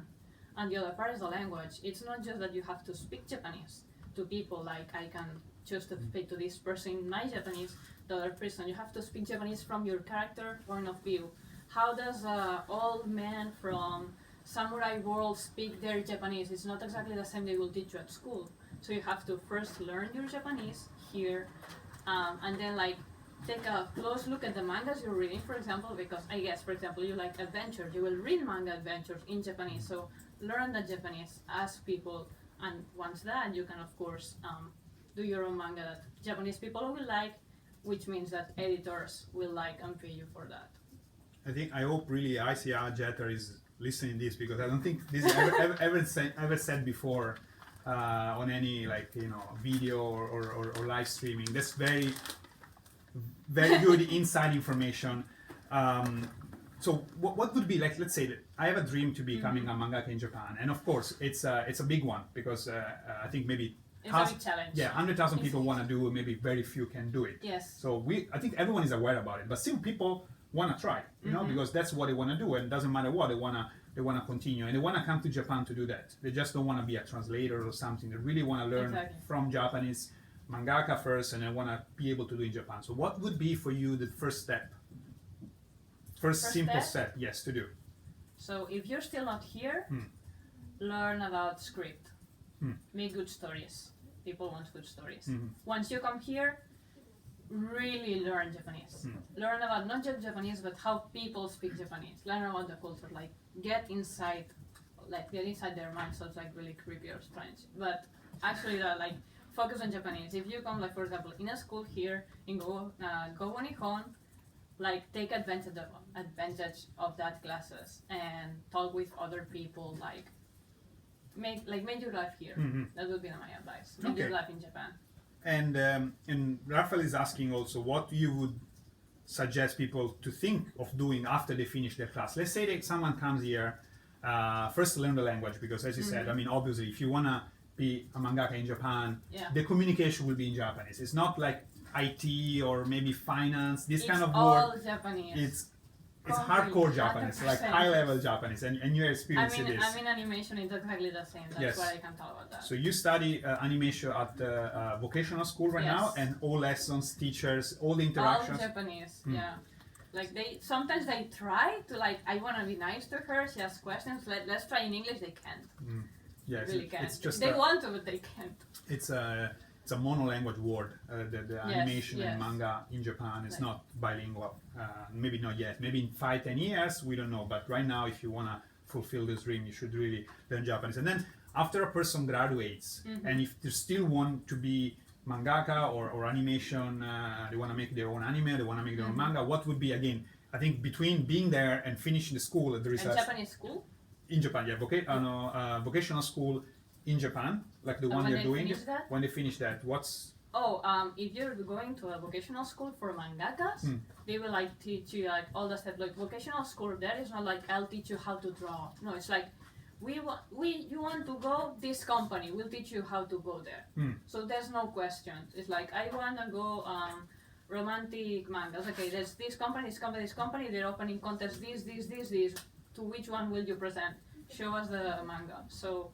And the other part is the language. It's not just that you have to speak Japanese to people, like I can choose to speak to this person in my Japanese, the other person. You have to speak Japanese from your character point of view. How does an old man from samurai world speak their Japanese? It's not exactly the same they will teach you at school. So you have to first learn your Japanese here, and then like take a close look at the mangas you're reading, for example, because I guess, for example, you like adventure, you will read manga adventures in Japanese, so learn the Japanese, ask people, and once that, you can, of course, do your own manga that Japanese people will like, which means that editors will like and pay you for that. I hope really ICR Jeter is listening this, because I don't think this is ever said before on any like video or live streaming. That's very good inside information. So what would be like? Let's say that I have a dream to becoming a mangaka in Japan, and of course it's a big one because I think maybe It's a big challenge. yeah, 100,000 people want to do it. Maybe very few can do it. Yes. So I think everyone is aware about it, but still people want to try, because that's what they want to do, and it doesn't matter what they want to continue, and they want to come to Japan to do that. They just don't want to be a translator or something. They really want to learn Exactly. from Japanese mangaka first, and they want to be able to do in Japan. So what would be for you the first step? First simple step, yes, to do. So if you're still not here, learn about script. Make good stories. People want good stories. Once you come here, really learn Japanese. Learn about not just Japanese, but how people speak Japanese. Learn about the culture. Like get inside their mind. So it's like really creepy or strange. But actually, like focus on Japanese. If you come, like for example, in a school here in Go Nihon, like take advantage of that classes and talk with other people. Like make your life here. That would be my advice. Make your life in Japan. And Rafael is asking also what you would suggest people to think of doing after they finish their class. Let's say that someone comes here, first learn the language, because as you said, I mean, obviously, if you want to be a mangaka in Japan, the communication will be in Japanese. It's not like IT or maybe finance, this kind of It's all work. Japanese. It's hardcore Japanese, like 100%. high level Japanese, and you I experience mean, this. animation is exactly the same. That's Yes. why I can talk about that. So you study animation at the vocational school right now, Yes. and all lessons, teachers, all the all interactions. Japanese, yeah. Like sometimes they try to like, I want to be nice to her. She asks questions. Let's try in English. They can't. Yes, Really can't. it's just They want to, but they can't. it's a mono-language word. The animation and yes. manga in Japan is Right. not bilingual. Maybe not yet. Maybe in 5-10 years, we don't know. But right now, if you want to fulfill this dream, you should really learn Japanese. And then after a person graduates, and if they still want to be mangaka or animation, they want to make their own anime, they want to make their own manga, what would be, again, I think between being there and finishing the school, there is And a Japanese school. in Japan, yeah, vocational school in Japan, like the one when you're they doing. finish that? When they finish that, what's If you're going to a vocational school for mangakas, they will like teach you like all the stuff. Like vocational school, there is not like I'll teach you how to draw. No, it's like you want to go this company, we'll teach you how to go there. So there's no questions. It's like I wanna go romantic mangas. Okay, there's this company. They're opening contests. This. To which one will you present? Show us the manga. So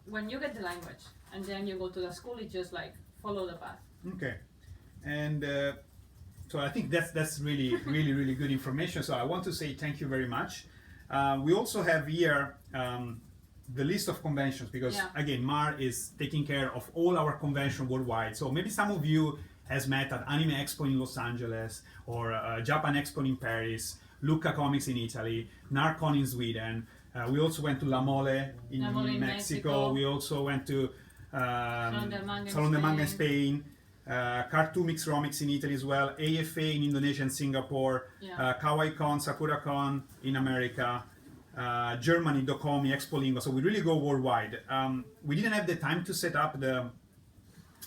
when you get the language and then you go to the school, it's just like follow the path. okay? And so I think that's really really good information. So I want to say thank you very much. We also have here the list of conventions, because again, Mar is taking care of all our convention worldwide. So maybe some of you has met at Anime Expo in Los Angeles, or Japan Expo in Paris, Lucca Comics in Italy, Narcon in Sweden. We also went to La Mole in Mexico. We also went to Salon del Manga in Spain. Cartoomix Romix in Italy as well, AFA in Indonesia and Singapore, KawaiiCon, SakuraCon in America, Germany, Docomi, Expo Lingua. So we really go worldwide. We didn't have the time to set up the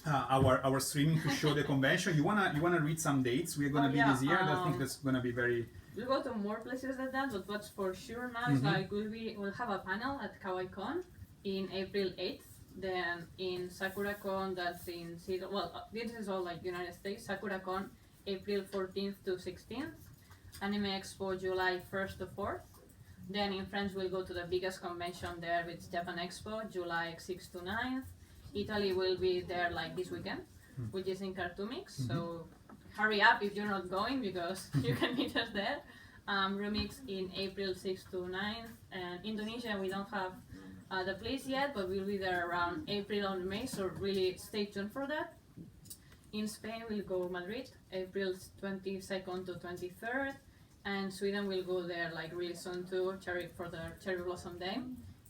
our streaming to show the convention. You wanna read some dates? We're gonna be this year. I think that's gonna be very. We'll go to more places than that, but what's for sure now is like we'll have a panel at KawaiiCon in April 8th. Then in SakuraCon, that's in Seattle. Well, this is all like United States. SakuraCon, April 14th to 16th. Anime Expo, July 1st to 4th. Then in France, we'll go to the biggest convention there, which is Japan Expo, July 6th to 9th. Italy will be there like this weekend, which is in Cartoomix. So hurry up if you're not going, because you can meet us there. Remix in April 6th to 9th. And Indonesia, we don't have the place yet, but we'll be there around April or May, so really stay tuned for that. In Spain, we'll go Madrid, April 22nd to 23rd, and Sweden will go there like really soon too, for the Cherry Blossom Day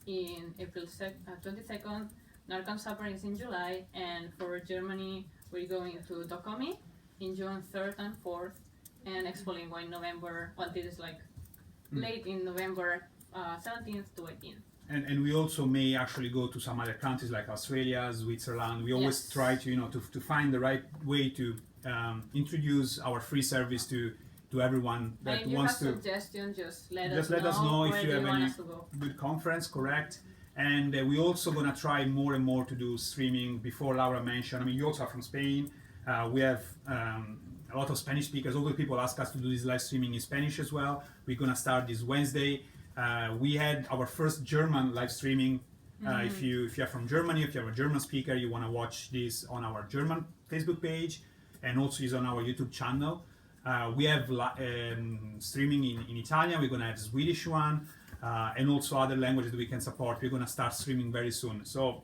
in April 22nd. Narcon Supper is in July, and for Germany, we're going to Docomi in June 3rd and 4th, and Expo Lingua in November. Well, this is like late in November 17th to 18th. and we also may actually go to some other countries like Australia, Switzerland. We always Yes. try to, to find the right way to introduce our free service to everyone that And if you wants have to. suggestions, just let Just us let us know if where you do have want any us to go. good conference, correct? And we're also gonna try more and more to do streaming. Before Laura mentioned, I mean, you also are from Spain. We have a lot of Spanish speakers. All the people ask us to do this live streaming in Spanish as well. We're gonna start this Wednesday. We had our first German live streaming. If you're from Germany, if you're a German speaker, you wanna watch this on our German Facebook page, and also is on our YouTube channel. We have streaming in Italian. We're gonna have Swedish one, and also other languages that we can support. We're gonna start streaming very soon. So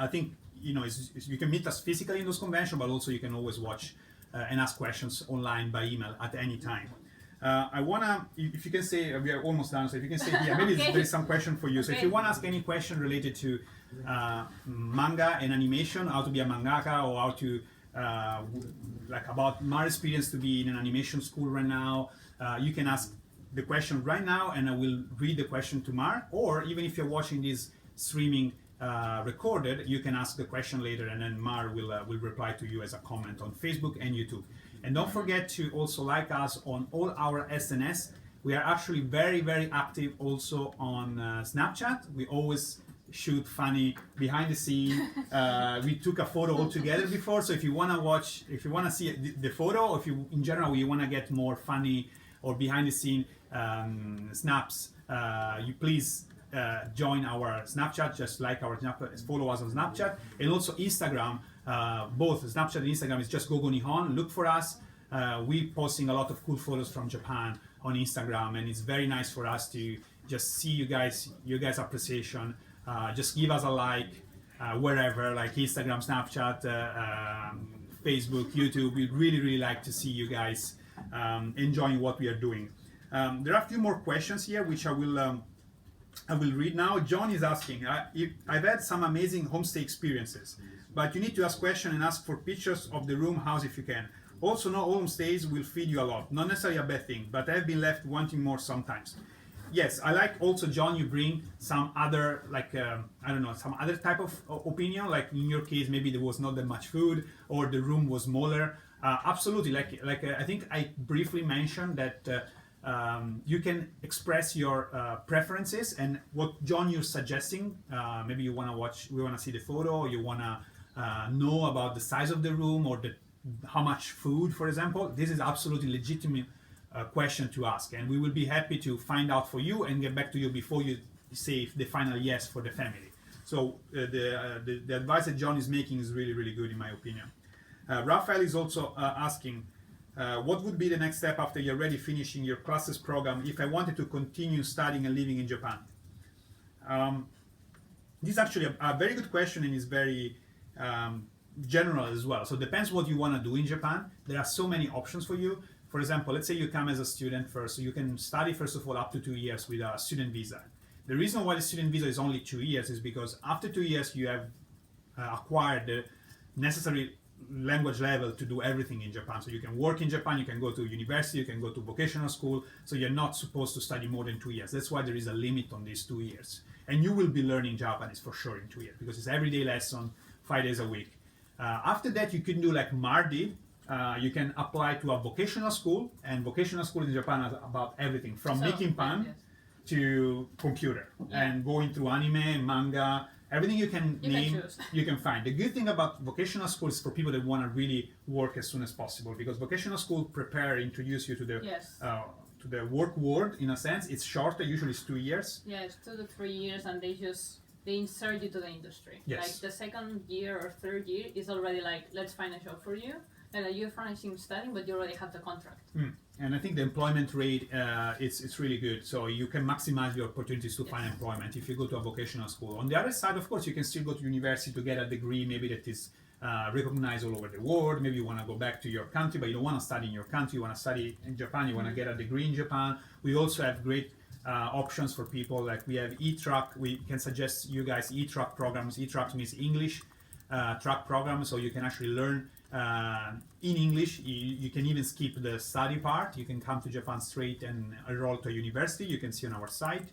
I think you can meet us physically in those conventions, but also you can always watch and ask questions online by email at any time. I wanna, if you can say, we are almost done. So if you can say, yeah, maybe Okay. there's some question for you. So if Okay. you wanna ask any question related to manga and animation, how to be a mangaka, or how to like about my experience to be in an animation school right now, you can ask the question right now, and I will read the question to Mar. Or even if you're watching this streaming recorded, you can ask the question later, and then Mar will reply to you as a comment on Facebook and YouTube. And don't forget to also like us on all our SNS. We are actually very, very active also on Snapchat. We always shoot funny behind the scene. We took a photo all together before, so if you wanna watch, if you wanna see the photo, or if you in general you wanna get more funny or behind the scene snaps, you please join our Snapchat. Just like our Snapchat, follow us on Snapchat, and also Instagram. Both Snapchat and Instagram is just Gogo Nihon. Look for us. We posting a lot of cool photos from Japan on Instagram, and it's very nice for us to just see you guys appreciation. Just give us a like wherever, like Instagram, Snapchat, Facebook, YouTube. We'd really, really like to see you guys enjoying what we are doing. There are a few more questions here, which I will read now. John is asking, I've had some amazing homestay experiences, but you need to ask questions and ask for pictures of the room house if you can. Also, not all homestays will feed you a lot. Not necessarily a bad thing, but I've been left wanting more sometimes. Yes, I like also, John, you bring some other, like, I don't know, some other type of opinion. Like in your case, maybe there was not that much food, or the room was smaller. Absolutely, like I think I briefly mentioned that you can express your preferences, and what John you're suggesting. Maybe you we wanna see the photo, or you wanna know about the size of the room, or how much food, for example. This is absolutely legitimate question to ask, and we will be happy to find out for you and get back to you before you say the final yes for the family. So the advice that John is making is really, really good in my opinion. Raphael is also asking, what would be the next step after you're already finishing your classes program if I wanted to continue studying and living in Japan? This is actually a very good question, and is very general as well. So it depends what you want to do in Japan. There are so many options for you. For example, let's say you come as a student first, so you can study first of all up to 2 years with a student visa. The reason why the student visa is only 2 years is because after 2 years you have acquired the necessary language level to do everything in Japan. So you can work in Japan, you can go to university, you can go to vocational school, so you're not supposed to study more than 2 years. That's why there is a limit on these 2 years. And you will be learning Japanese for sure in 2 years, because it's everyday lesson, 5 days a week. After that, you can do like Mar did. You can apply to a vocational school, and vocational school in Japan is about everything from making pan Yes. to computer, and going through anime, manga, everything you can name, choose. you can find. The good thing about vocational school is for people that want to really work as soon as possible, because vocational school introduce you to the Yes. to the work world in a sense. It's shorter, usually it's 2 years. Yes, 2 to 3 years, and they insert you to the industry. Yes. Like the second year or third year is already like, let's find a job for you. Like you're finishing studying, but you already have the contract. And I think the employment rate it's really good. So you can maximize your opportunities to find employment if you go to a vocational school. On the other side, of course, you can still go to university to get a degree, maybe that is recognized all over the world. Maybe you want to go back to your country, but you don't want to study in your country. You want to study in Japan. You want to get a degree in Japan. We also have great options for people. Like we have eTruck. We can suggest you guys eTruck programs. eTruck means English truck program, so you can actually learn in English. You can even skip the study part. You can come to Japan straight and enroll to a university. You can see on our site.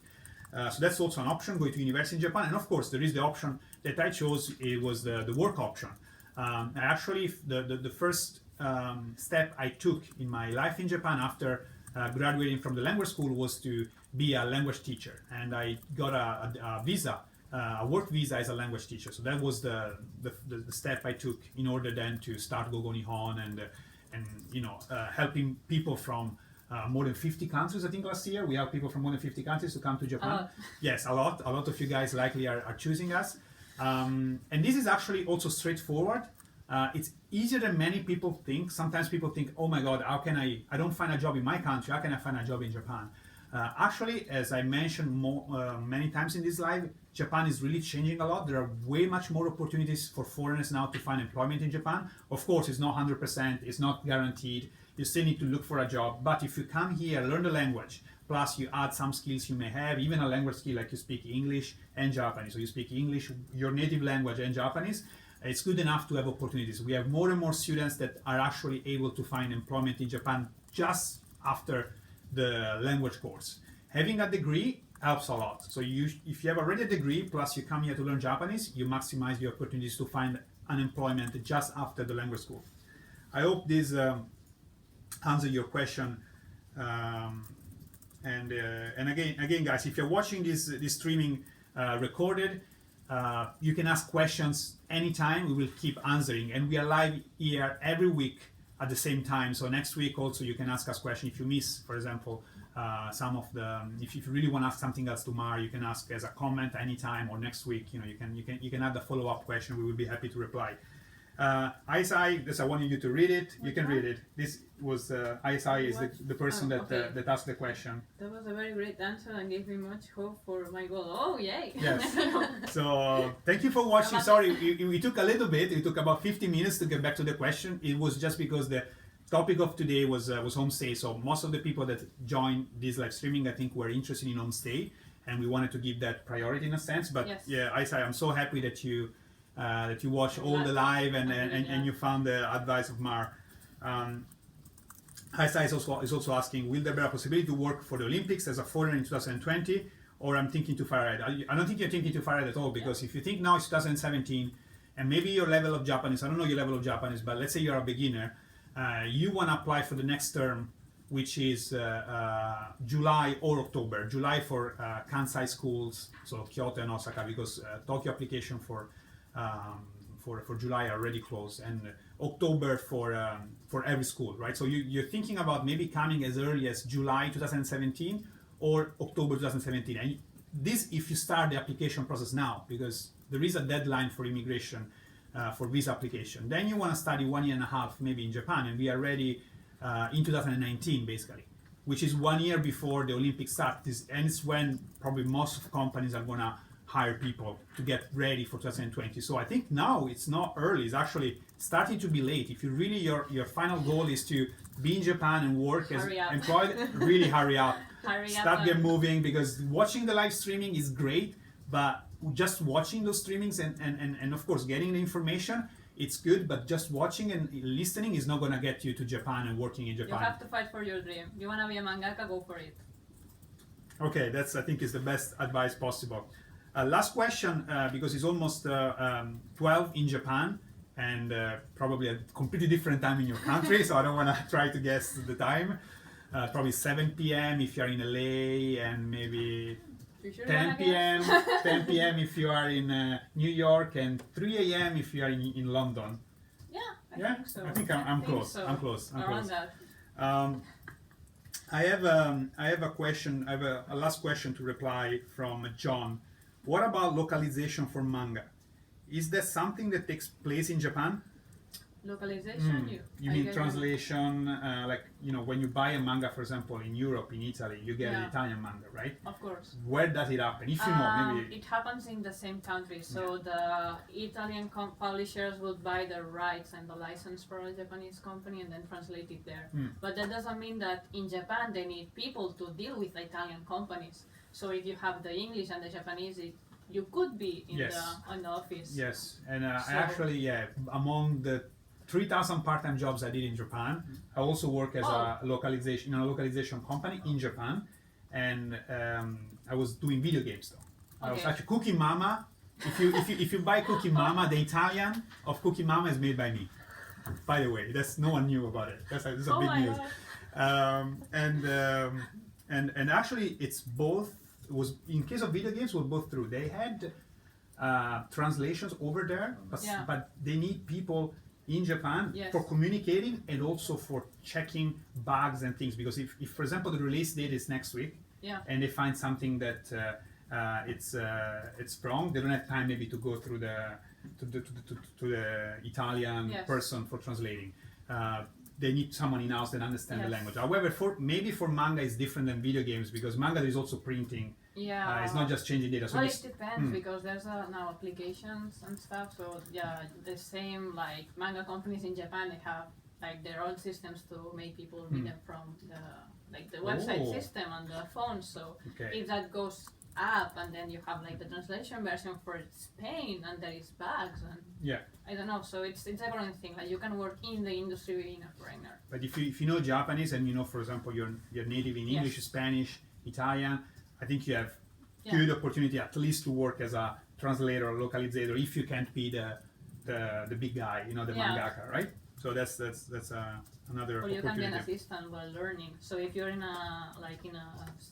So that's also an option, go to university in Japan. And of course, there is the option that I chose, it was the work option. Actually, the first step I took in my life in Japan after graduating from the language school was to be a language teacher. And I got a visa, a work visa as a language teacher. So that was the step I took in order then to start Gogo Nihon and helping people from more than 50 countries. I think last year we have people from more than 50 countries to come to Japan. Yes, a lot of you guys likely are choosing us. And this is actually also straightforward. It's easier than many people think. Sometimes people think, oh my God, how can I don't find a job in my country, how can I find a job in Japan? Actually, as I mentioned many times in this live, Japan is really changing a lot. There are way much more opportunities for foreigners now to find employment in Japan. Of course, it's not 100%, it's not guaranteed. You still need to look for a job. But if you come here, learn the language, plus you add some skills you may have, even a language skill like you speak English and Japanese. So you speak English, your native language, and Japanese. It's good enough to have opportunities. We have more and more students that are actually able to find employment in Japan just after the language course. Having a degree helps a lot. So if you have already a degree, plus you come here to learn Japanese, you maximize the opportunities to find unemployment just after the language school. I hope this answers your question. And again, guys, if you're watching this streaming recorded, you can ask questions anytime. We will keep answering, and we are live here every week at the same time. So next week also you can ask us questions. If you miss, for example, some of the, if you really want to ask something else to Mar, you can ask as a comment anytime, or next week. You can add the follow-up question. We will be happy to reply. ISI, this I wanted you to read it. You can read it. This was ISI is the person that asked the question. That was a very great answer and gave me much hope for my goal. Oh, yay! Yes. So thank you for watching. Sorry, it took a little bit. It took about 50 minutes to get back to the question. It was just because the topic of today was homestay. So most of the people that joined this live streaming, I think, were interested in homestay, and we wanted to give that priority in a sense. But yes. Yeah, ISI, I'm so happy that you watched all the live and you found the advice of Mar. ISI is also asking, will there be a possibility to work for the Olympics as a foreigner in 2020, or I'm thinking too far ahead? I don't think you're thinking too far ahead at all, because if you think now it's 2017 and maybe your level of Japanese, I don't know your level of Japanese, but let's say you're a beginner, you want to apply for the next term, which is July or October. July for Kansai schools, so Kyoto and Osaka, because Tokyo application for July are already closed, and October for every school, right? So you're thinking about maybe coming as early as July 2017 or October 2017, and this if you start the application process now, because there is a deadline for immigration for visa application. Then you want to study 1.5 years maybe in Japan, and we are ready in 2019 basically, which is 1 year before the Olympics start. And it's when probably most of companies are gonna hire people to get ready for 2020. So I think now it's not early, it's actually starting to be late. If you really, your final goal is to be in Japan and work as employed, really hurry up. Start get moving, because watching the live streaming is great, but just watching those streamings and of course getting the information, it's good, but just watching and listening is not gonna get you to Japan and working in Japan. You have to fight for your dream. You wanna be a mangaka, go for it. Okay, that's I think is the best advice possible. Last question, because it's almost 12 in Japan and probably a completely different time in your country, so I don't want to try to guess the time. Probably 7 p.m. if you're in LA, and maybe 10 p.m. 10 p.m. if you are in New York, and 3 a.m. if you are in London. Yeah, I think so. I think I'm close. So. I'm close. Around that. I have a question. I have a last question to reply from John. What about localization for manga? Is that something that takes place in Japan? Localization? You mean translation? Like, when you buy a manga, for example, in Europe, in Italy, you get an Italian manga, right? Of course. Where does it happen? If you know, maybe. It happens in the same country. So the Italian publishers will buy the rights and the license for a Japanese company and then translate it there. But that doesn't mean that in Japan they need people to deal with Italian companies. So if you have the English and the Japanese, you could be in the office. Yes, and I actually, among the 3,000 part-time jobs I did in Japan, I also work as a localization company in Japan, and I was doing video games though. I was Okay. actually Cookie Mama. If you buy Cookie Mama, the Italian of Cookie Mama is made by me. By the way, that's no one knew about it. That's a Oh big my news. God. And actually, it's both. It was in case of video games, was both true. They had translations over there, Yeah. but they need people in Japan Yes. for communicating and also for checking bugs and things. Because if for example, the release date is next week, Yeah. and they find something that it's wrong, they don't have time maybe to go through to the Italian Yes. person for translating. They need someone in house that understands the Yes. language. However, for manga it's different than video games because manga there is also printing. Yeah. It's not just changing data. So Well, it's- it depends Mm. because there's now applications and stuff. So yeah, the same like manga companies in Japan, they have like their own systems to make people read them from the website Oh. system on the phone. So okay. if that goes up and then you have like the translation version for Spain and there is bugs and Yeah. I don't know. So it's a different thing. Like you can work in the industry being a foreigner. But if you know Japanese and you know, for example, you're native in English, Yes. Spanish, Italian, I think you have Yeah. good opportunity at least to work as a translator or localizator if you can't be the big guy, you know, the Yeah. mangaka, right? So that's another Or you can be an opportunity. assistant while learning. So if you're in a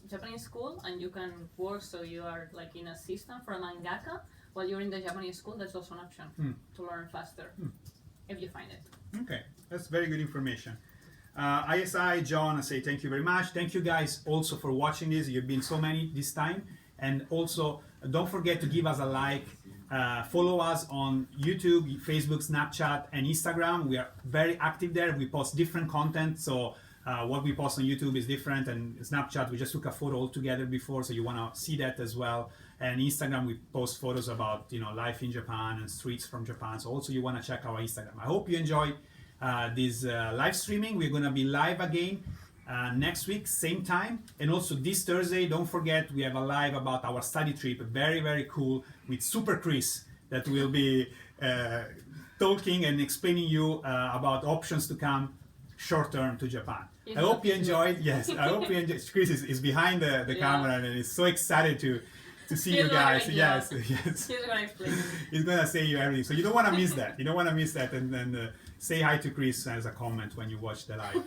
Japanese school and you can work, so you are like an assistant for a mangaka while you're in the Japanese school, that's also an option to learn faster if you find it. Okay, that's very good information. ISI, John, I say thank you very much. Thank you guys also for watching this. You've been so many this time. And also, don't forget to give us a like. Follow us on YouTube, Facebook, Snapchat, and Instagram. We are very active there. We post different content. So what we post on YouTube is different. And Snapchat, we just took a photo all together before. So you want to see that as well. And Instagram, we post photos about, you know, life in Japan and streets from Japan. So also you want to check our Instagram. I hope you enjoy this live streaming. We're going to be live again next week, same time. And also this Thursday, don't forget, we have a live about our study trip. Very, very cool with Super Chris that will be talking and explaining you about options to come short term to Japan. He's I hope not you here. enjoyed. Yes, I hope you enjoyed. Chris is behind the Yeah. camera and is so excited to see He's you guys. like, Yes, yeah. yes. He's gonna explain. He's gonna say you everything. So you don't want to miss that. You don't want to miss that. And then say hi to Chris as a comment when you watch the live.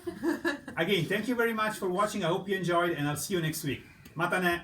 Again, thank you very much for watching. I hope you enjoyed, and I'll see you next week. Mata ne!